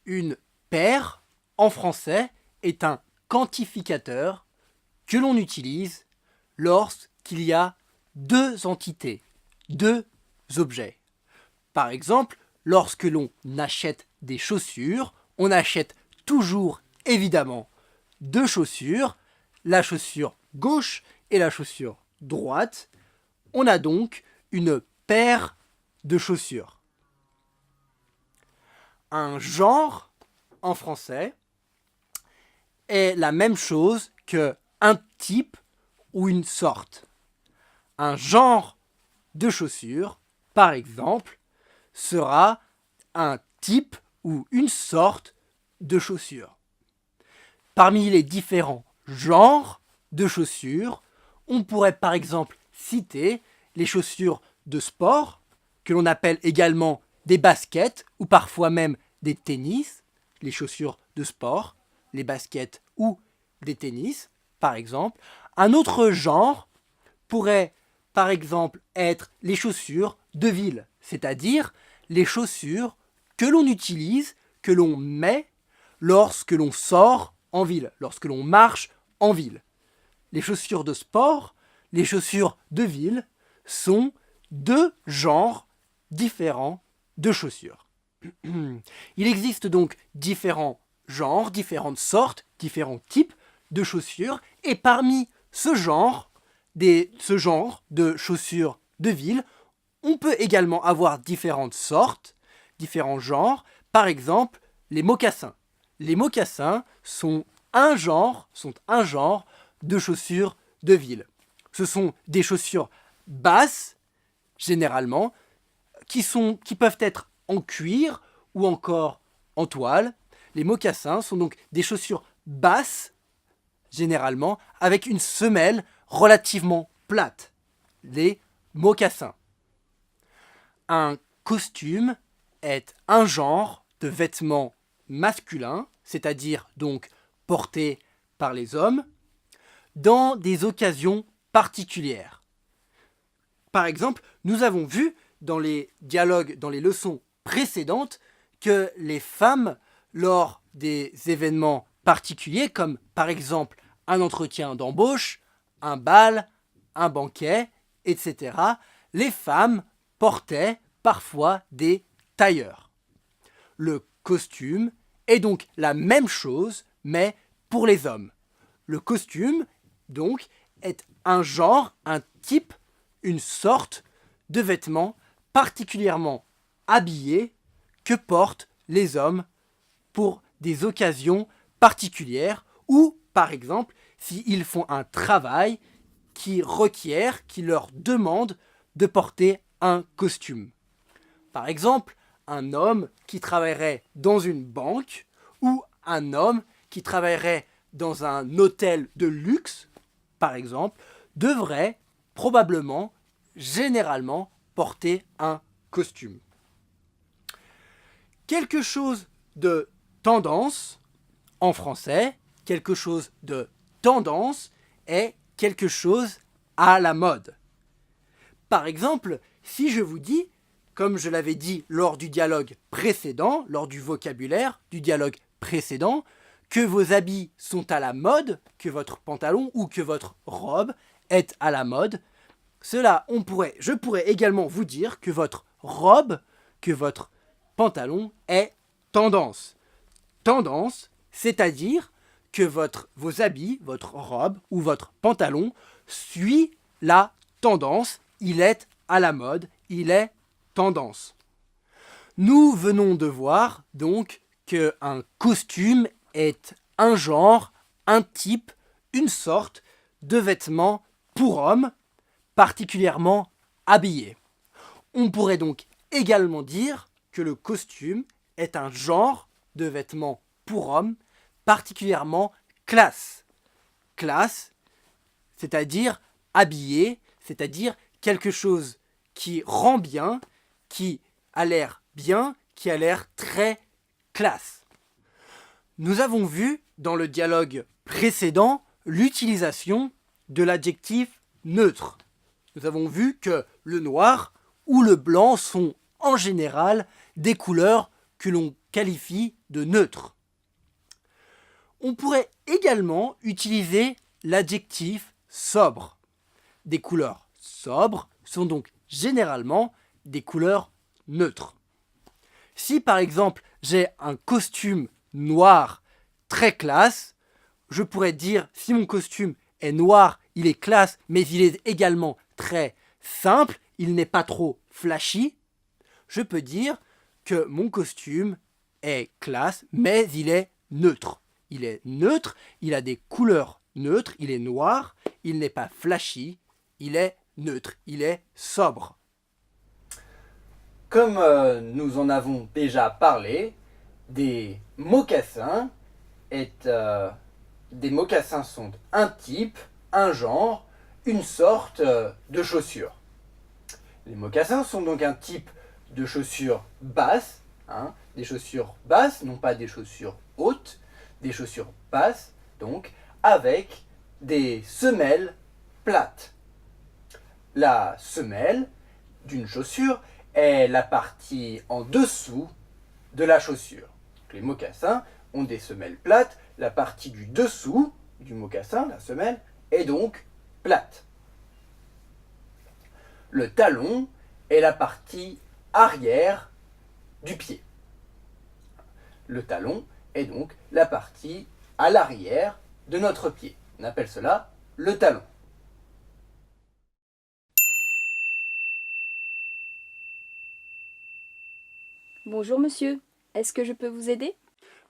Une paire, en français, est un quantificateur que l'on utilise lorsqu'il y a deux entités, deux objets. Par exemple, lorsque l'on achète des chaussures, on achète toujours, évidemment, deux chaussures, la chaussure gauche et la chaussure droite. On a donc une paire de chaussures. Un genre, en français, est la même chose que un type ou une sorte. Un genre de chaussures, par exemple, sera un type ou une sorte de chaussures. Parmi les différents genres de chaussures, on pourrait par exemple citer les chaussures de sport, que l'on appelle également des baskets ou parfois même des tennis, les chaussures de sport, les baskets ou des tennis, par exemple. Un autre genre pourrait par exemple être les chaussures de ville, c'est-à-dire les chaussures que l'on utilise, que l'on met lorsque l'on sort en ville, lorsque l'on marche en ville. Les chaussures de sport, les chaussures de ville sont deux genres différents de chaussures. Il existe donc différents genres, différentes sortes, différents types de chaussures, et parmi ce genre de chaussures de ville, on peut également avoir différentes sortes, différents genres, par exemple les mocassins. Les mocassins sont un genre de chaussures de ville. Ce sont des chaussures basses, généralement, qui peuvent être en cuir ou encore en toile. Les mocassins sont donc des chaussures basses, généralement, avec une semelle relativement plate. Les mocassins. Un costume est un genre de vêtements masculins, c'est-à-dire donc porté par les hommes, dans des occasions particulières. Par exemple, nous avons vu dans les dialogues, dans les leçons précédentes, que les femmes, lors des événements particuliers, comme par exemple un entretien d'embauche, un bal, un banquet, etc., les femmes portaient parfois des tailleurs. Le costume est donc la même chose, mais pour les hommes. Le costume, donc, est un genre, un type, une sorte de vêtements particulièrement habillés que portent les hommes pour des occasions particulières ou, par exemple, s'ils font un travail qui requiert, qui leur demande de porter un costume. Par exemple, un homme qui travaillerait dans une banque ou un homme qui travaillerait dans un hôtel de luxe, par exemple, devrait probablement, généralement, porter un costume. Quelque chose de tendance, en français, quelque chose de tendance est quelque chose à la mode. Par exemple, si je vous dis, comme je l'avais dit lors du dialogue précédent, lors du vocabulaire du dialogue précédent, que vos habits sont à la mode, que votre pantalon ou que votre robe est à la mode, je pourrais également vous dire que votre robe, que votre pantalon est tendance. Tendance, c'est-à-dire que vos habits, votre robe ou votre pantalon suit la tendance, il est à la mode, il est tendance. Nous venons de voir donc qu'un costume est un genre, un type, une sorte de vêtements pour hommes particulièrement habillés. On pourrait donc également dire que le costume est un genre de vêtements pour hommes particulièrement classe. Classe, c'est-à-dire habillé, c'est-à-dire quelque chose qui rend bien, qui a l'air bien, qui a l'air très classe. Nous avons vu dans le dialogue précédent l'utilisation de l'adjectif neutre. Nous avons vu que le noir ou le blanc sont en général des couleurs que l'on qualifie de neutre. On pourrait également utiliser l'adjectif sobre. Des couleurs sobres sont donc généralement des couleurs neutres. Si par exemple j'ai un costume noir très classe, je pourrais dire si mon costume est noir, il est classe, mais il est également très simple, il n'est pas trop flashy, je peux dire que mon costume est classe, mais il est neutre. Il est neutre, il a des couleurs neutres, il est noir, il n'est pas flashy, il est neutre, il est sobre. Comme nous en avons déjà parlé, des mocassins sont un type, un genre, une sorte de chaussure. Les mocassins sont donc un type de chaussures basses, des chaussures basses, non pas des chaussures hautes, des chaussures basses, donc, avec des semelles plates. La semelle d'une chaussure est la partie en dessous de la chaussure. Donc, les mocassins ont des semelles plates, la partie du dessous du mocassin, la semelle, est donc plate. Le talon est la partie arrière du pied. Le talon est donc la partie à l'arrière de notre pied. On appelle cela le talon. Bonjour monsieur, est-ce que je peux vous aider?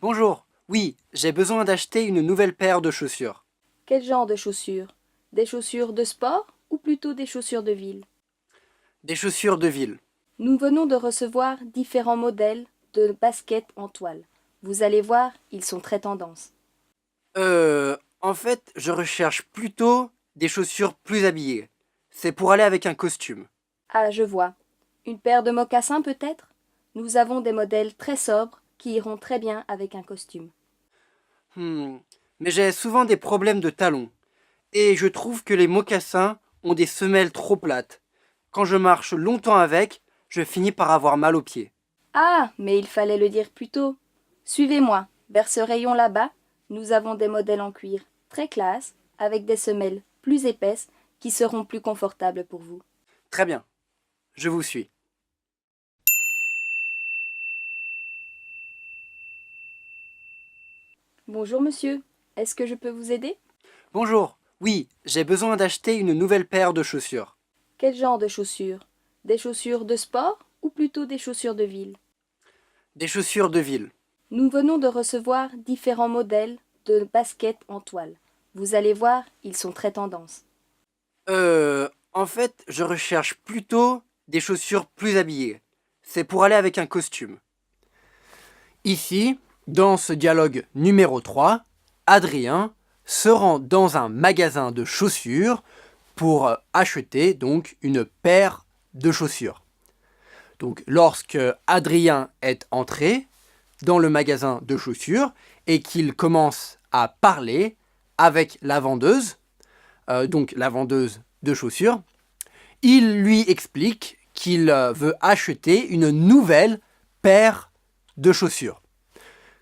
Bonjour, oui, j'ai besoin d'acheter une nouvelle paire de chaussures. Quel genre de chaussures? Des chaussures de sport ou plutôt des chaussures de ville? Des chaussures de ville. Nous venons de recevoir différents modèles de baskets en toile. Vous allez voir, ils sont très tendance. En fait, je recherche plutôt des chaussures plus habillées. C'est pour aller avec un costume. Ah, je vois. Une paire de mocassins peut-être? Nous avons des modèles très sobres qui iront très bien avec un costume. Mais j'ai souvent des problèmes de talons. Et je trouve que les mocassins ont des semelles trop plates. Quand je marche longtemps avec, je finis par avoir mal aux pieds. Ah, mais il fallait le dire plus tôt. Suivez-moi, vers ce rayon là-bas, nous avons des modèles en cuir très classe, avec des semelles plus épaisses qui seront plus confortables pour vous. Très bien, je vous suis. Bonjour monsieur, est-ce que je peux vous aider? Bonjour, oui, j'ai besoin d'acheter une nouvelle paire de chaussures. Quel genre de chaussures? Des chaussures de sport ou plutôt des chaussures de ville? Des chaussures de ville. Nous venons de recevoir différents modèles de baskets en toile. Vous allez voir, ils sont très tendance. En fait, je recherche plutôt des chaussures plus habillées. C'est pour aller avec un costume. Ici, dans ce dialogue numéro 3, Adrien se rend dans un magasin de chaussures pour acheter donc une paire de chaussures. Donc lorsque Adrien est entré dans le magasin de chaussures et qu'il commence à parler avec la vendeuse, donc la vendeuse de chaussures, il lui explique qu'il veut acheter une nouvelle paire de chaussures.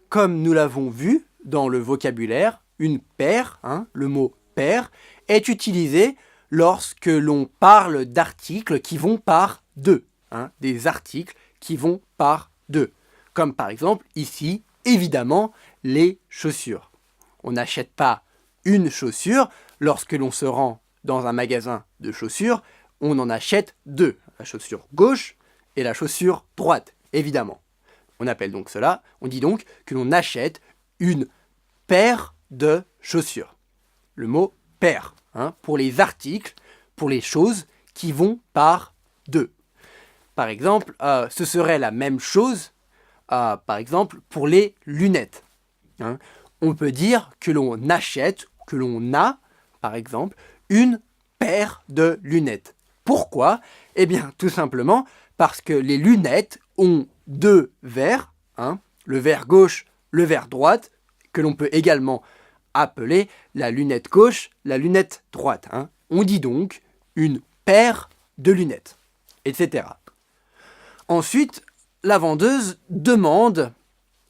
Comme nous l'avons vu dans le vocabulaire, une paire, le mot paire, est utilisé lorsque l'on parle d'articles qui vont par deux, des articles qui vont par deux. Comme par exemple ici, évidemment, les chaussures. On n'achète pas une chaussure lorsque l'on se rend dans un magasin de chaussures, on en achète deux, la chaussure gauche et la chaussure droite, évidemment. On appelle donc cela, on dit donc que l'on achète une paire de chaussures. Le mot paire, pour les articles, pour les choses qui vont par deux. Par exemple, ce serait la même chose, par exemple, pour les lunettes. On peut dire que l'on achète, que l'on a, par exemple, une paire de lunettes. Pourquoi? Eh bien, tout simplement parce que les lunettes ont deux verres, le verre gauche, le verre droite, que l'on peut également appeler la lunette gauche, la lunette droite. On dit donc une paire de lunettes, etc. Ensuite, la vendeuse demande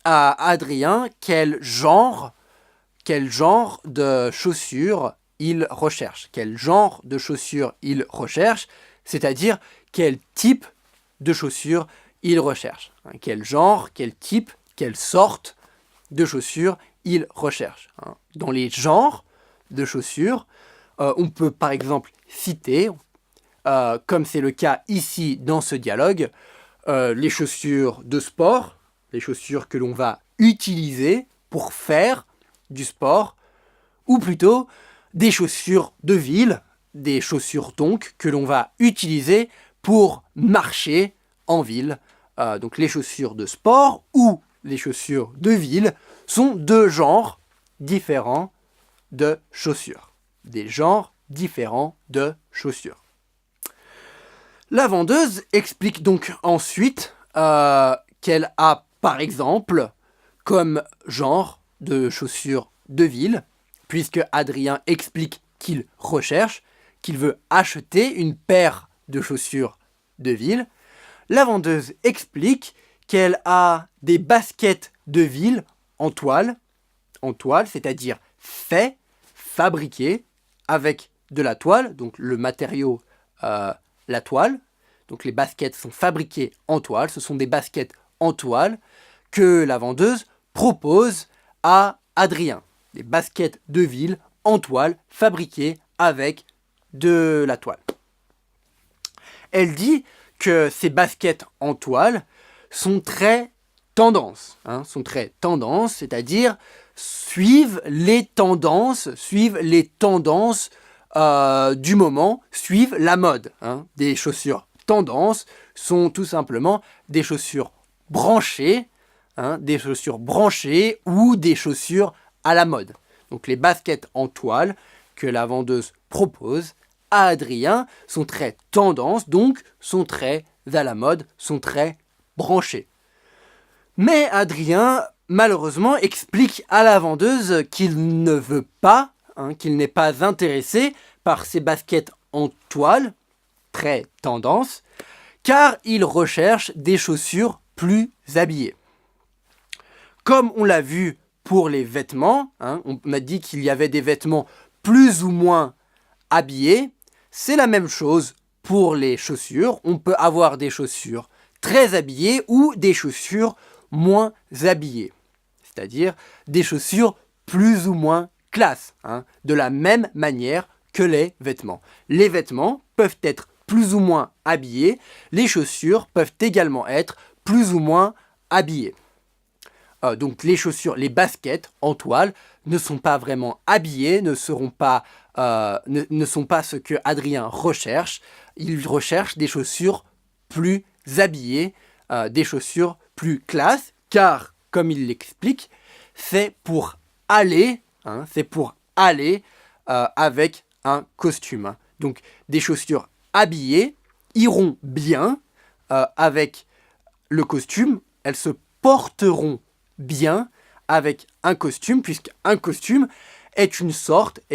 à Adrien quel genre de chaussures il recherche. Quel genre de chaussures il recherche, c'est-à-dire quel type de chaussures il recherche. Quel genre, quel type, quelle sorte de chaussures il recherche. Dans les genres de chaussures, on peut par exemple citer, comme c'est le cas ici dans ce dialogue, les chaussures de sport, les chaussures que l'on va utiliser pour faire du sport, ou plutôt des chaussures de ville, des chaussures donc que l'on va utiliser pour marcher en ville. Donc les chaussures de sport ou les chaussures de ville sont deux genres différents de chaussures. Des genres différents de chaussures. La vendeuse explique donc ensuite qu'elle a par exemple comme genre de chaussures de ville, puisque Adrien explique qu'il recherche, qu'il veut acheter une paire de chaussures de ville. La vendeuse explique qu'elle a des baskets de ville en toile, c'est-à-dire fabriquées avec de la toile, donc le matériau, la toile. Donc les baskets sont fabriquées en toile, ce sont des baskets en toile que la vendeuse propose à Adrien. Des baskets de ville en toile fabriquées avec de la toile. Elle dit que ces baskets en toile sont très tendance, c'est-à-dire suivent les tendances du moment, suivent la mode. Des chaussures tendance sont tout simplement des chaussures branchées, ou des chaussures à la mode. Donc les baskets en toile que la vendeuse propose à Adrien sont très tendance, donc sont très à la mode, sont très branchées. Mais Adrien, malheureusement, explique à la vendeuse qu'il ne veut pas, qu'il n'est pas intéressé par ces baskets en toile, très tendance, car il recherche des chaussures plus habillées. Comme on l'a vu pour les vêtements, on a dit qu'il y avait des vêtements plus ou moins habillés, c'est la même chose pour les chaussures. On peut avoir des chaussures très habillées ou des chaussures moins habillées, c'est-à-dire des chaussures plus ou moins classe, de la même manière que les vêtements. Les vêtements peuvent être plus ou moins habillés, les chaussures peuvent également être plus ou moins habillées. Donc les chaussures, les baskets en toile ne sont pas vraiment habillées, ne sont pas ce que Adrien recherche. Il recherche des chaussures plus habillées, des chaussures plus classe, car, comme il l'explique, c'est pour aller avec un costume. Donc des chaussures habillées iront bien avec le costume, elles se porteront bien avec un costume, puisqu'un costume est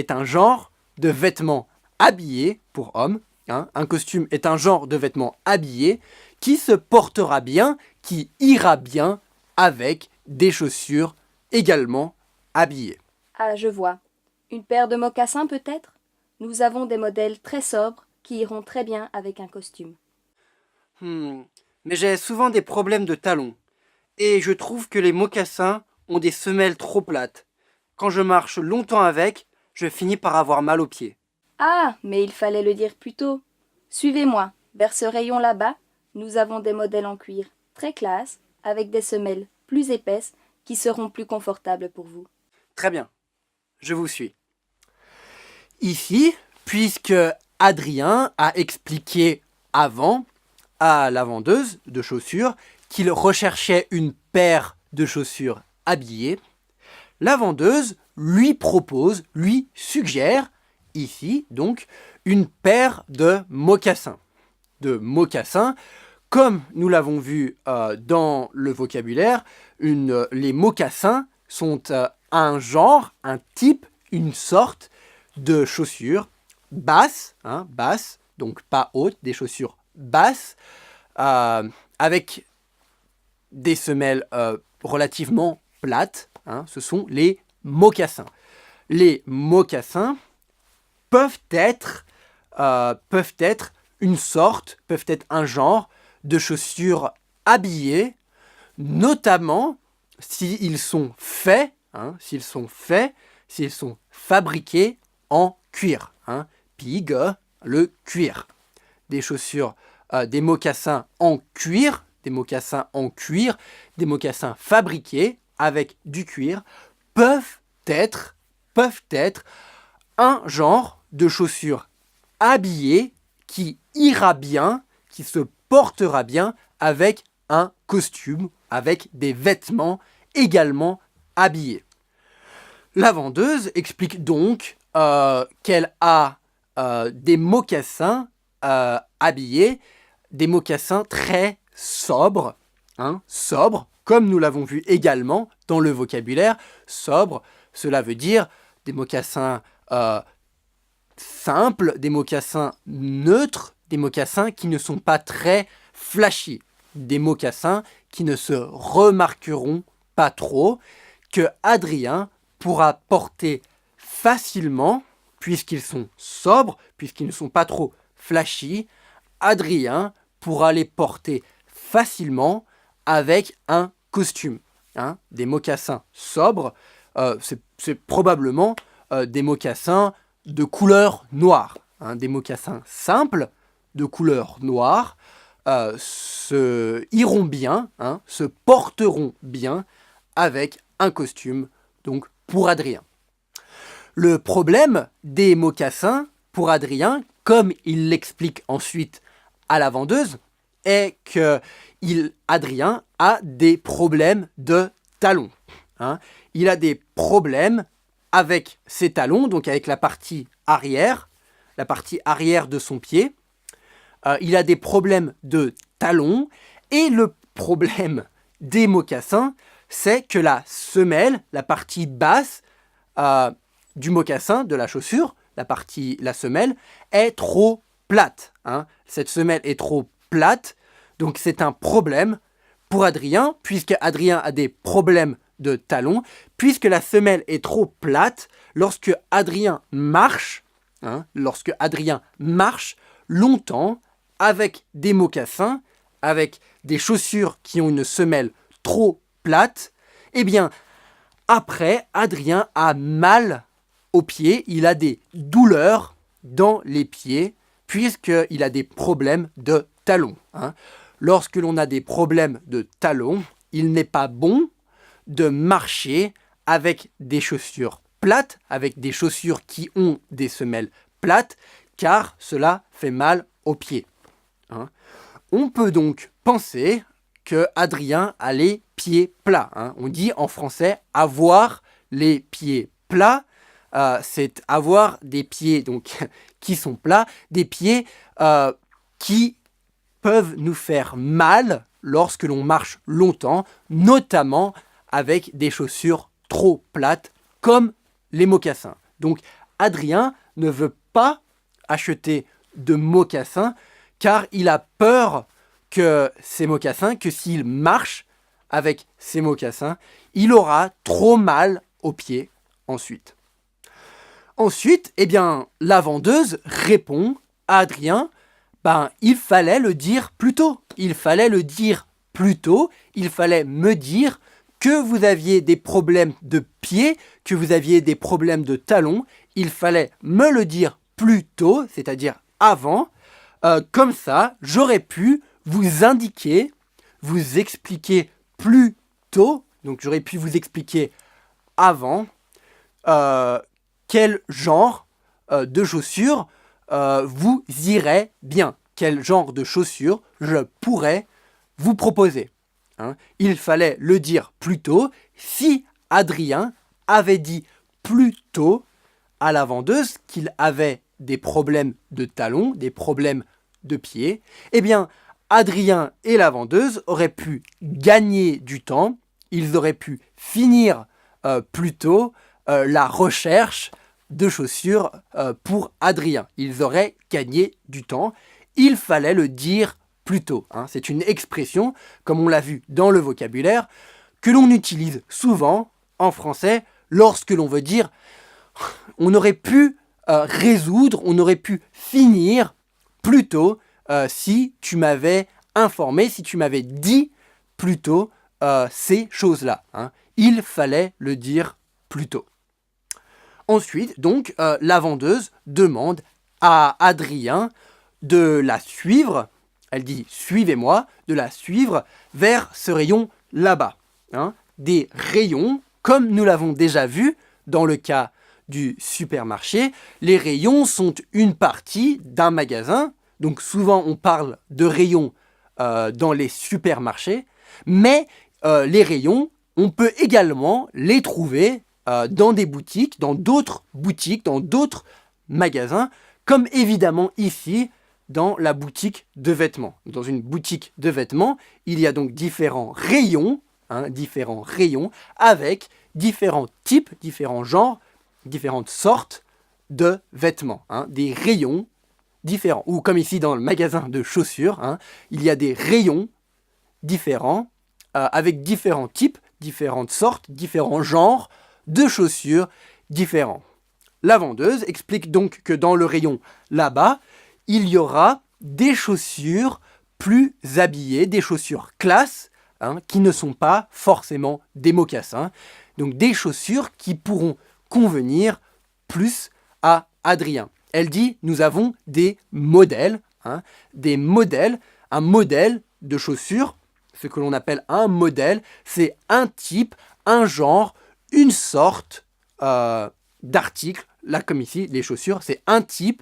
un genre de vêtements habillés pour hommes. Un costume est un genre de vêtements habillés qui se portera bien, qui ira bien avec des chaussures également habillées. Ah, je vois. Une paire de mocassins peut-être? Nous avons des modèles très sobres qui iront très bien avec un costume. Mais j'ai souvent des problèmes de talons. Et je trouve que les mocassins ont des semelles trop plates. Quand je marche longtemps avec, je finis par avoir mal aux pieds. Ah, mais il fallait le dire plus tôt. Suivez-moi, vers ce rayon là-bas, nous avons des modèles en cuir, très classe, avec des semelles plus épaisses qui seront plus confortables pour vous. Très bien, je vous suis. Ici, puisque Adrien a expliqué avant à la vendeuse de chaussures qu'il recherchait une paire de chaussures habillées, la vendeuse lui suggère ici donc une paire de mocassins. Comme nous l'avons vu dans le vocabulaire, les mocassins sont un genre, un type, une sorte de chaussures basses, donc pas hautes, des chaussures basses, avec des semelles relativement plates, hein, ce sont les mocassins. Les mocassins peuvent être peuvent être un genre de chaussures habillées, notamment s'ils sont faits, s'ils sont fabriqués en cuir. Pig, le cuir. Des chaussures, des mocassins en cuir, des mocassins fabriqués avec du cuir, peuvent être un genre de chaussures habillées qui ira bien, qui se portera bien avec un costume, avec des vêtements également habillés. La vendeuse explique donc qu'elle a des mocassins habillés, des mocassins très sobres, sobres, comme nous l'avons vu également dans le vocabulaire. Sobre, cela veut dire des mocassins simples, des mocassins neutres, des mocassins qui ne sont pas très flashy, des mocassins qui ne se remarqueront pas trop, que Adrien pourra porter facilement, puisqu'ils sont sobres, puisqu'ils ne sont pas trop flashy. Adrien pourra les porter facilement avec un costume. Des mocassins sobres, c'est probablement des mocassins de couleur noire. Des mocassins simples de couleur noire iront bien, se porteront bien avec un costume, donc pour Adrien. Le problème des mocassins pour Adrien, comme il l'explique ensuite à la vendeuse, est que Adrien a des problèmes de talons. Il a des problèmes avec ses talons, donc avec la partie arrière de son pied. Il a des problèmes de talons, et le problème des mocassins, c'est que la semelle, la partie basse du mocassin, de la chaussure, la semelle, est trop plate. Cette semelle est trop plate, donc c'est un problème pour Adrien, puisque Adrien a des problèmes de talons, puisque la semelle est trop plate. Lorsque Adrien marche longtemps avec des mocassins, avec des chaussures qui ont une semelle trop plate, eh bien, après, Adrien a mal aux pieds, il a des douleurs dans les pieds, puisqu'il a des problèmes de talons. Lorsque l'on a des problèmes de talons, il n'est pas bon de marcher avec des chaussures plates, avec des chaussures qui ont des semelles plates, car cela fait mal aux pieds. On peut donc penser que Adrien a les pieds plats. On dit en français avoir les pieds plats, c'est avoir des pieds donc qui sont plats, des pieds qui peuvent nous faire mal lorsque l'on marche longtemps, notamment avec des chaussures trop plates comme les mocassins. Donc Adrien ne veut pas acheter de mocassins car il a peur que s'il marche avec ces mocassins, il aura trop mal aux pieds ensuite. Ensuite, la vendeuse répond à Adrien, il fallait le dire plus tôt. Il fallait me dire que vous aviez des problèmes de pieds, que vous aviez des problèmes de talons. Il fallait me le dire plus tôt, c'est-à-dire avant. Comme ça, j'aurais pu vous indiquer, vous expliquer plus tôt, donc j'aurais pu vous expliquer avant quel genre de chaussures vous irait bien, quel genre de chaussures je pourrais vous proposer. Il fallait le dire plus tôt. Si Adrien avait dit plus tôt à la vendeuse qu'il avait des problèmes de talons, des problèmes de pieds, Adrien et la vendeuse auraient pu gagner du temps, ils auraient pu finir plus tôt la recherche de chaussures pour Adrien. Ils auraient gagné du temps. Il fallait le dire plutôt. C'est une expression, comme on l'a vu dans le vocabulaire, que l'on utilise souvent en français lorsque l'on veut dire on aurait pu résoudre, on aurait pu finir plus tôt si tu m'avais informé, si tu m'avais dit plus tôt ces choses-là. Il fallait le dire plus tôt. Ensuite, donc, la vendeuse demande à Adrien de la suivre. Elle dit « suivez-moi », de la suivre vers ce rayon là-bas. Des rayons, comme nous l'avons déjà vu dans le cas du supermarché, les rayons sont une partie d'un magasin. Donc souvent on parle de rayons dans les supermarchés, mais les rayons, on peut également les trouver dans des boutiques, dans d'autres magasins, comme évidemment ici dans la boutique de vêtements. Dans une boutique de vêtements, il y a donc différents rayons avec différents types, différents genres, différentes sortes de vêtements, des rayons différents. Ou comme ici dans le magasin de chaussures, il y a des rayons différents avec différents types, différentes sortes, différents genres de chaussures différents. La vendeuse explique donc que dans le rayon là-bas, il y aura des chaussures plus habillées, des chaussures classe, qui ne sont pas forcément des mocassins. Donc des chaussures qui pourront convenir plus à Adrien. Elle dit, nous avons des modèles, un modèle de chaussures, ce que l'on appelle un modèle, c'est un type, un genre, une sorte d'article. Là, comme ici, les chaussures, c'est un type,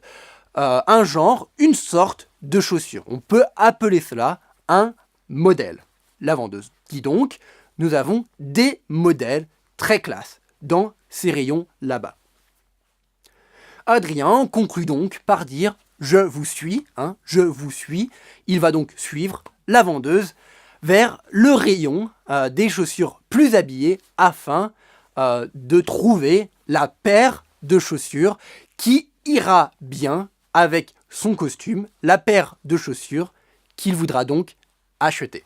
un genre, une sorte de chaussure. On peut appeler cela un modèle. La vendeuse dit donc, nous avons des modèles très classe dans ces rayons là-bas. Adrien conclut donc par dire « je vous suis ». Il va donc suivre la vendeuse vers le rayon des chaussures plus habillées afin de trouver la paire de chaussures qui ira bien avec son costume, la paire de chaussures qu'il voudra donc acheter.